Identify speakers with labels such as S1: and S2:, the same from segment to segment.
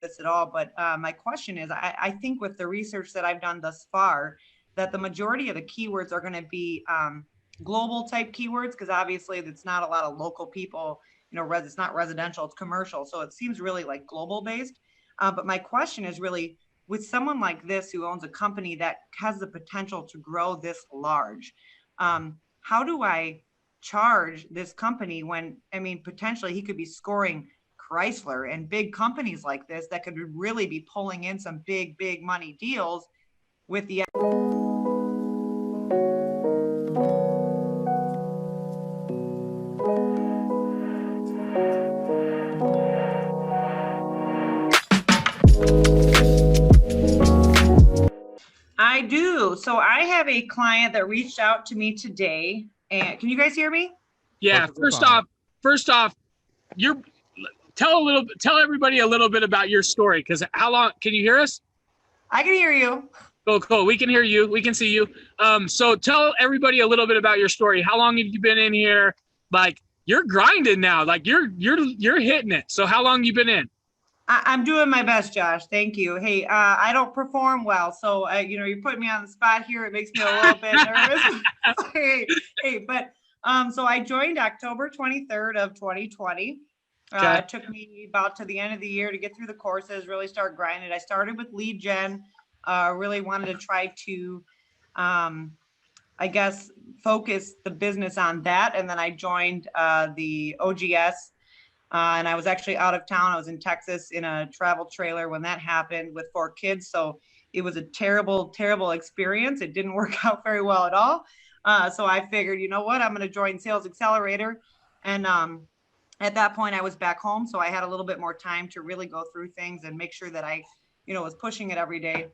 S1: this at all, but my question is, I think with the research that I've done thus far, that the majority of the keywords are going to be global type keywords, because obviously it's not a lot of local people, it's not residential, it's commercial. So it seems really like global based. But my question is really, with someone like this who owns a company that has the potential to grow this large, how do I charge this company when, potentially he could be scoring Chrysler and big companies like this that could really be pulling in some big money deals with the I do. So I have a client that reached out to me today, and can you guys hear me?
S2: Yeah. First off, tell everybody a little bit about your story. Because how long can you hear us?
S1: I can hear you.
S2: Cool. We can hear you. We can see you. So tell everybody a little bit about your story. How long have you been in here? Like, you're grinding now. Like you're hitting it. So how long you been in?
S1: I'm doing my best, Josh. Thank you. Hey, I don't perform well, so you're putting me on the spot here. It makes me a little bit nervous. But so I joined October 23rd of 2020. It took me about to the end of the year to get through the courses, really start grinding. I started with lead gen. Really wanted to try to, focus the business on that, and then I joined the OGS. And I was actually out of town. I was in Texas in a travel trailer when that happened with 4 kids. So it was a terrible experience. It didn't work out very well at all. So I figured, you know what, I'm going to join Sales Accelerator. And at that point I was back home. So I had a little bit more time to really go through things and make sure that I, was pushing it every day.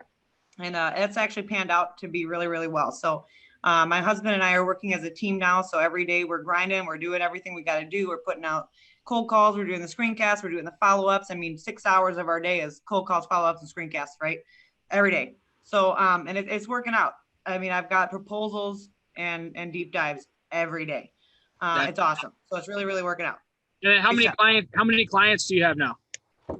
S1: And it's actually panned out to be really, really well. So my husband and I are working as a team now. So every day we're grinding, we're doing everything we got to do. We're putting out cold calls, we're doing the screencasts, we're doing the follow-ups. 6 hours of our day is cold calls, follow-ups, and screencasts, right? Every day. So, and it's working out. I've got proposals and deep dives every day. It's awesome. So it's really, really working out.
S2: And how many clients do you have now?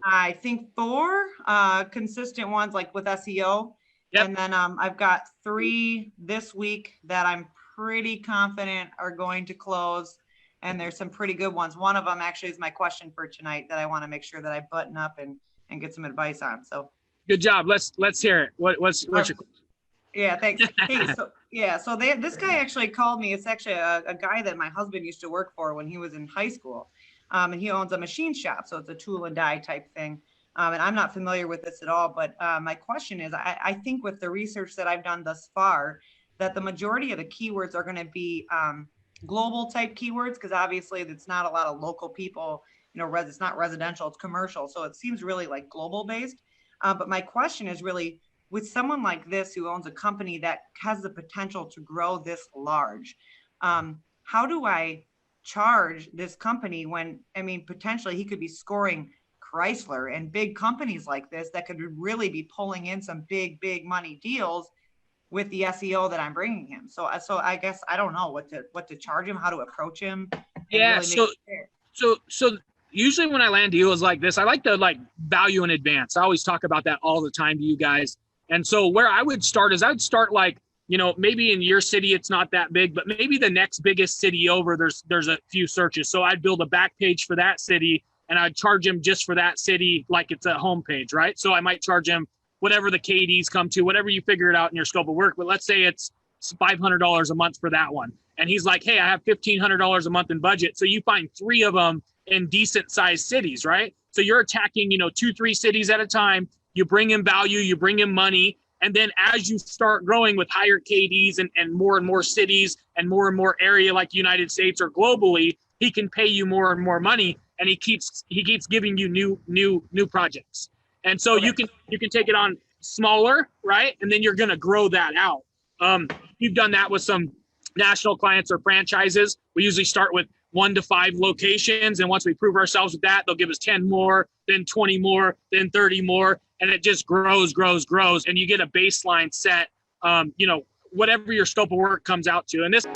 S1: I think 4 consistent ones, like with SEO. Yep. And then I've got 3 this week that I'm pretty confident are going to close. And there's some pretty good ones. One of them actually is my question for tonight that I want to make sure that I button up and get some advice on. So
S2: good job. Let's hear it. What's your question?
S1: Yeah, thanks. Hey, so this guy actually called me. It's actually a guy that my husband used to work for when he was in high school. And he owns a machine shop. So it's a tool and die type thing. And I'm not familiar with this at all. But my question is, I think with the research that I've done thus far, that the majority of the keywords are going to be global type keywords, because obviously it's not a lot of local people, it's not residential, it's commercial. So it seems really like global based. But my question is really, with someone like this who owns a company that has the potential to grow this large, how do I charge this company when, potentially he could be scoring Chrysler and big companies like this that could really be pulling in some big money deals with the SEO that I'm bringing him. So I guess I don't know what to charge him, how to approach him.
S2: Yeah. Really so usually when I land deals like this, I like to value in advance. I always talk about that all the time to you guys. And so where I would start is maybe in your city, it's not that big, but maybe the next biggest city over, there's a few searches. So I'd build a back page for that city and I'd charge him just for that city. Like it's a homepage, right? So I might charge him whatever the KDs come to, whatever you figure it out in your scope of work. But let's say it's $500 a month for that one. And he's like, hey, I have $1,500 a month in budget. So you find 3 of them in decent sized cities, right? So you're attacking, 2-3 cities at a time. You bring him value, you bring him money. And then as you start growing with higher KDs and more cities and more area like the United States or globally, he can pay you more and more money. And he keeps giving you new projects. And so you can take it on smaller, right? And then you're going to grow that out. We've done that with some national clients or franchises. We usually start with 1 to 5 locations. And once we prove ourselves with that, they'll give us 10 more, then 20 more, then 30 more. And it just grows. And you get a baseline set, whatever your scope of work comes out to. And this